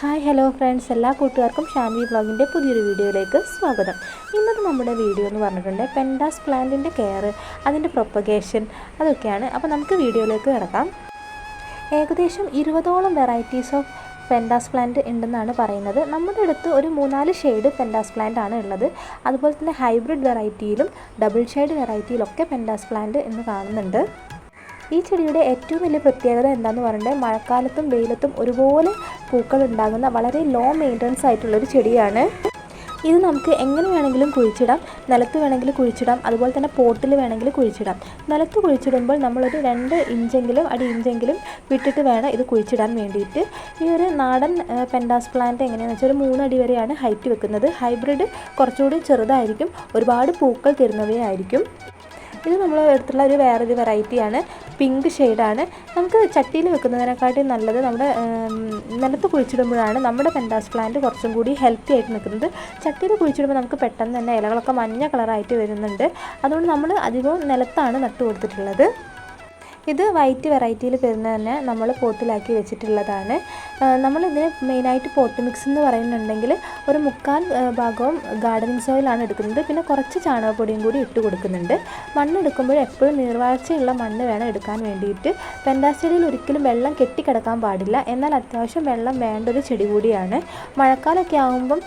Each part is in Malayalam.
ഹായ് ഹലോ ഫ്രണ്ട്സ്, എല്ലാ കൂട്ടുകാർക്കും ഷാൻവി വ്ളോഗിൻ്റെ പുതിയൊരു വീഡിയോയിലേക്ക് സ്വാഗതം. ഇന്നത്തെ നമ്മുടെ വീഡിയോ എന്ന് പറഞ്ഞിട്ടുണ്ട് പെൻഡാസ് പ്ലാന്റിൻ്റെ കെയർ, അതിൻ്റെ പ്രൊപ്പഗേഷൻ, അതൊക്കെയാണ്. അപ്പോൾ നമുക്ക് വീഡിയോയിലേക്ക് കിടക്കാം. ഏകദേശം 20ഓളം വെറൈറ്റീസ് ഓഫ് പെൻഡാസ് പ്ലാന്റ് ഉണ്ടെന്നാണ് പറയുന്നത്. നമ്മുടെ അടുത്ത് ഒരു 3-4 ഷെയ്ഡ് പെൻഡാസ് പ്ലാന്റ് ആണ് ഉള്ളത്. അതുപോലെ തന്നെ ഹൈബ്രിഡ് വെറൈറ്റിയിലും ഡബിൾ ഷെയ്ഡ് വെറൈറ്റിയിലൊക്കെ പെൻഡാസ് പ്ലാന്റ് ഇന്ന് കാണുന്നുണ്ട്. ഈ ചെടിയുടെ ഏറ്റവും വലിയ പ്രത്യേകത എന്താണെന്ന് പറഞ്ഞാൽ മഴക്കാലത്തും വെയിലത്തും ഒരുപോലെ പൂക്കൾ ഉണ്ടാകുന്ന വളരെ ലോ മെയിൻ്റനൻസ് ആയിട്ടുള്ളൊരു ചെടിയാണ്. ഇത് നമുക്ക് എങ്ങനെ വേണമെങ്കിലും കുഴിച്ചിടാം. നിലത്ത് വേണമെങ്കിൽ കുഴിച്ചിടാം, അതുപോലെ തന്നെ പോട്ടിൽ വേണമെങ്കിൽ കുഴിച്ചിടാം. നിലത്ത് കുഴിച്ചിടുമ്പോൾ നമ്മളൊരു 2 ഇഞ്ചെങ്കിലും അടി ഇഞ്ചെങ്കിലും വിട്ടിട്ട് വേണം ഇത് കുഴിച്ചിടാൻ വേണ്ടിയിട്ട്. ഈ ഒരു നാടൻ പെൻഡാസ് പ്ലാന്റ് എങ്ങനെയാണെന്ന് വെച്ചാൽ ഒരു 3 അടി വരെയാണ് ഹൈറ്റ് വെക്കുന്നത്. ഹൈബ്രിഡ് കുറച്ചുകൂടി ചെറുതായിരിക്കും, ഒരുപാട് പൂക്കൾ തരുന്നവയായിരിക്കും. ഇത് നമ്മൾ എടുത്തുള്ള വേറൊരു വെറൈറ്റിയാണ്, പിങ്ക് ഷെയ്ഡാണ്. നമുക്ക് ചട്ടിയിൽ വെക്കുന്നതിനെക്കാട്ടും നല്ലത് നമ്മുടെ നിലത്ത് കുഴിച്ചിടുമ്പോഴാണ് നമ്മുടെ പെൻഡാസ് പ്ലാന്റ് കുറച്ചും കൂടി ഹെൽത്തി ആയിട്ട് നിൽക്കുന്നത്. ചട്ടിയിൽ കുഴിച്ചിടുമ്പോൾ നമുക്ക് പെട്ടെന്ന് തന്നെ ഇലകളൊക്കെ മഞ്ഞ കളറായിട്ട് വരുന്നുണ്ട്. അതുകൊണ്ട് നമ്മൾ അധികവും നിലത്താണ് നട്ടു കൊടുത്തിട്ടുള്ളത്. ഇത് വൈറ്റ് വെറൈറ്റിയിൽ വരുന്ന തന്നെ നമ്മൾ പോട്ടിലാക്കി വെച്ചിട്ടുള്ളതാണ്. നമ്മളിതിന് മെയിനായിട്ട് പോട്ട് മിക്സ് എന്ന് പറയുന്നുണ്ടെങ്കിൽ ഒരു 3/4 ഭാഗവും ഗാർഡനിങ് സോയിലാണ് എടുക്കുന്നത്. പിന്നെ കുറച്ച് ചാണകപ്പൊടിയും കൂടി ഇട്ട് കൊടുക്കുന്നുണ്ട്. മണ്ണ് എടുക്കുമ്പോൾ എപ്പോഴും നീർവാഴ്ചയുള്ള മണ്ണ് വേണം എടുക്കാൻ വേണ്ടിയിട്ട്. പെൻഡാസ് ചെടിയിൽ ഒരിക്കലും വെള്ളം കെട്ടിക്കിടക്കാൻ പാടില്ല, എന്നാൽ അത്യാവശ്യം വെള്ളം വേണ്ട ഒരു ചെടി കൂടിയാണ്. മഴക്കാലമൊക്കെ ആകുമ്പം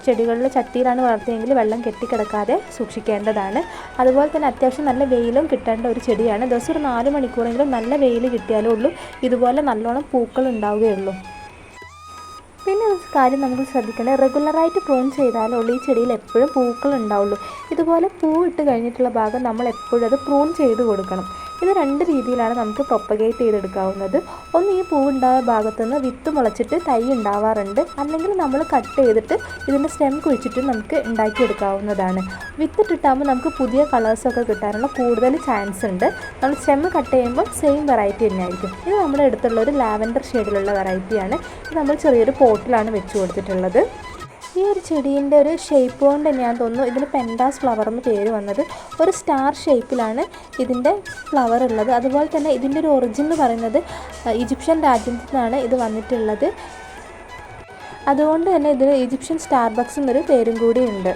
ചെടികളിൽ ചട്ടിയിലാണ് വളർത്തിയെങ്കിൽ വെള്ളം കെട്ടിക്കിടക്കാതെ സൂക്ഷിക്കേണ്ടതാണ്. അതുപോലെ തന്നെ അത്യാവശ്യം നല്ല വെയിലും കിട്ടേണ്ട ഒരു ചെടിയാണ്. ദിവസം ഒരു 4 മണിക്കൂറെങ്കിലും നല്ല വെയിൽ കിട്ടിയാലേ ഉള്ളൂ ഇതുപോലെ നല്ലോണം പൂക്കൾ ഉണ്ടാവുകയുള്ളൂ. പിന്നെ ഒരു കാര്യം നമുക്ക് ശ്രദ്ധിക്കേണ്ടത്, റെഗുലറായിട്ട് പ്രൂൺ ചെയ്താലേ ഉള്ളൂ ഈ ചെടിയിൽ എപ്പോഴും പൂക്കൾ ഉണ്ടാവുള്ളൂ. ഇതുപോലെ പൂ ഇട്ട് കഴിഞ്ഞിട്ടുള്ള ഭാഗം നമ്മൾ എപ്പോഴും അത് പ്രൂൺ ചെയ്ത് കൊടുക്കണം. ഇത് 2 രീതിയിലാണ് നമുക്ക് പ്രൊപ്പഗേറ്റ് ചെയ്തെടുക്കാവുന്നത്. ഒന്ന്, ഈ പൂവുണ്ടായ ഭാഗത്തു നിന്ന് വിത്ത് മുളച്ചിട്ട് തൈ ഉണ്ടാവാറുണ്ട്. അല്ലെങ്കിൽ നമ്മൾ കട്ട് ചെയ്തിട്ട് ഇതിൻ്റെ സ്റ്റെം കുഴിച്ചിട്ട് നമുക്ക് ഉണ്ടാക്കിയെടുക്കാവുന്നതാണ്. വിത്തിട്ടിട്ടാകുമ്പോൾ നമുക്ക് പുതിയ കളേഴ്സൊക്കെ കിട്ടാനുള്ള കൂടുതൽ ചാൻസ് ഉണ്ട്. നമ്മൾ സ്റ്റെം കട്ട് ചെയ്യുമ്പോൾ സെയിം വെറൈറ്റി തന്നെയായിരിക്കും. ഇത് നമ്മുടെ അടുത്തുള്ള ഒരു ലാവൻഡർ ഷെയ്ഡിലുള്ള വെറൈറ്റിയാണ്. ഇത് നമ്മൾ ചെറിയൊരു പോട്ടിലാണ് വെച്ച് കൊടുത്തിട്ടുള്ളത്. ഈ ഒരു ചെടീൻ്റെ ഒരു ഷേപ്പ് കൊണ്ട് തന്നെയാണ് തോന്നുന്നു ഇതിന് പെൻഡാസ് ഫ്ലവർ എന്ന് പേര് വന്നത്. ഒരു സ്റ്റാർ ഷേപ്പിലാണ് ഇതിൻ്റെ ഫ്ലവർ ഉള്ളത്. അതുപോലെ തന്നെ ഇതിൻ്റെ ഒരു ഒറിജിൻ എന്ന് പറയുന്നത് ഈജിപ്ഷ്യൻ രാജ്യത്തു നിന്നാണ് ഇത് വന്നിട്ടുള്ളത്. അതുകൊണ്ട് തന്നെ ഇതിന് ഈജിപ്ഷ്യൻ സ്റ്റാർബക്സ് എന്നൊരു പേരും കൂടിയുണ്ട്.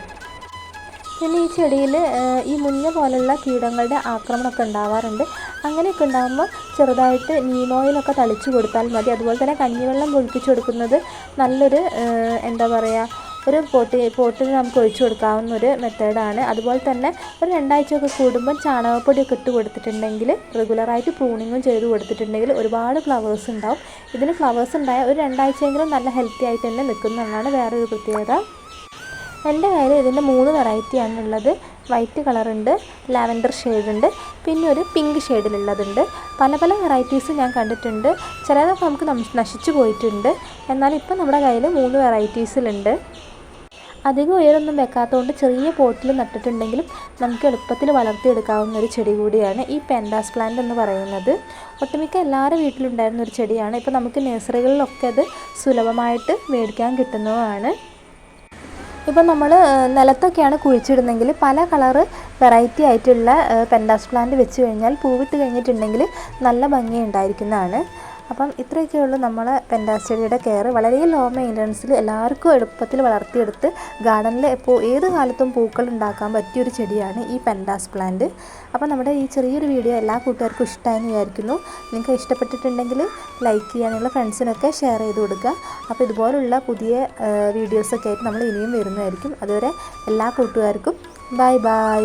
പിന്നെ ഈ ചെടിയിൽ ഈ മുഞ്ഞ പോലുള്ള കീടങ്ങളുടെ ആക്രമണമൊക്കെ ഉണ്ടാവാറുണ്ട്. അങ്ങനെയൊക്കെ ഉണ്ടാകുമ്പോൾ ചെറുതായിട്ട് നീം ഓയിലൊക്കെ തളിച്ച് കൊടുത്താൽ മതി. അതുപോലെ തന്നെ കഞ്ഞിവെള്ളം പൊളിപ്പിച്ച് കൊടുക്കുന്നത് നല്ലൊരു എന്താ പറയുക, ഒരു പോട്ടിൽ നമുക്ക് ഒഴിച്ചു കൊടുക്കാവുന്ന ഒരു മെത്തേഡാണ്. അതുപോലെ തന്നെ ഒരു 2 ആഴ്ചയൊക്കെ കൂടുമ്പോൾ ചാണകപ്പൊടിയൊക്കെ ഇട്ട് കൊടുത്തിട്ടുണ്ടെങ്കിൽ, റെഗുലറായിട്ട് പ്രൂണിങ്ങും ചെയ്ത് കൊടുത്തിട്ടുണ്ടെങ്കിൽ ഒരുപാട് ഫ്ലവേഴ്സ് ഉണ്ടാവും. ഇതിന് ഫ്ലവേഴ്സ് ഉണ്ടായാൽ ഒരു 2 ആഴ്ചയെങ്കിലും നല്ല ഹെൽത്തി ആയിട്ട് തന്നെ നിൽക്കുന്നതാണ് വേറൊരു പ്രത്യേകത. എൻ്റെ കയ്യിൽ ഇതിൻ്റെ 3 വെറൈറ്റിയാണുള്ളത്. വൈറ്റ് കളറുണ്ട്, ലാവൻഡർ ഷെയ്ഡുണ്ട്, പിന്നെ ഒരു പിങ്ക് ഷെയ്ഡിലുള്ളതുണ്ട്. പല പല വെറൈറ്റീസ് ഞാൻ കണ്ടിട്ടുണ്ട്. ചിലതൊക്കെ നമുക്ക് നശിച്ചു പോയിട്ടുണ്ട്. എന്നാൽ ഇപ്പം നമ്മുടെ കയ്യിൽ 3 വെറൈറ്റീസിലുണ്ട്. അധികം ഉയരൊന്നും വെക്കാത്തതുകൊണ്ട് ചെറിയ പോട്ടിൽ നട്ടിട്ടുണ്ടെങ്കിലും നമുക്ക് എളുപ്പത്തിൽ വളർത്തിയെടുക്കാവുന്ന ഒരു ചെടി കൂടിയാണ് ഈ പെൻഡാസ് പ്ലാന്റ് എന്ന് പറയുന്നത്. ഒട്ടുമിക്ക എല്ലാവരുടെ വീട്ടിലുണ്ടായിരുന്ന ഒരു ചെടിയാണ്. ഇപ്പോൾ നമുക്ക് നഴ്സറികളിലൊക്കെ അത് സുലഭമായിട്ട് മേടിക്കാൻ കിട്ടുന്നതാണ്. ഇപ്പം നമ്മൾ നിലത്തൊക്കെയാണ് കുഴിച്ചിടുന്നെങ്കിൽ പല കളറ് വെറൈറ്റി ആയിട്ടുള്ള പെൻഡാസ് പ്ലാന്റ് വെച്ച് കഴിഞ്ഞാൽ പൂവിട്ട് കഴിഞ്ഞിട്ടുണ്ടെങ്കിൽ നല്ല ഭംഗി ഉണ്ടായിരിക്കുന്നതാണ്. അപ്പം ഇത്രയൊക്കെയുള്ളൂ നമ്മളെ പെൻഡാസ് ചെടിയുടെ കെയർ. വളരെ ലോ മെയിൻ്റനൻസിൽ എല്ലാവർക്കും എളുപ്പത്തിൽ വളർത്തിയെടുത്ത് ഗാർഡനിൽ ഏത് കാലത്തും പൂക്കൾ ഉണ്ടാക്കാൻ പറ്റിയൊരു ചെടിയാണ് ഈ പെൻഡാസ് പ്ലാന്റ്. അപ്പോൾ നമ്മുടെ ഈ ചെറിയൊരു വീഡിയോ എല്ലാ കൂട്ടുകാർക്കും ഇഷ്ടമായെന്ന് വിചാരിക്കുന്നു. നിങ്ങൾക്ക് ഇഷ്ടപ്പെട്ടിട്ടുണ്ടെങ്കിൽ ലൈക്ക് ചെയ്യുക, നിങ്ങളുടെ ഫ്രണ്ട്സിനൊക്കെ ഷെയർ ചെയ്ത് കൊടുക്കുക. അപ്പോൾ ഇതുപോലുള്ള പുതിയ വീഡിയോസൊക്കെ ആയിട്ട് നമ്മൾ ഇനിയും വരുന്നതായിരിക്കും. അതുവരെ എല്ലാ കൂട്ടുകാർക്കും ബൈ ബൈ.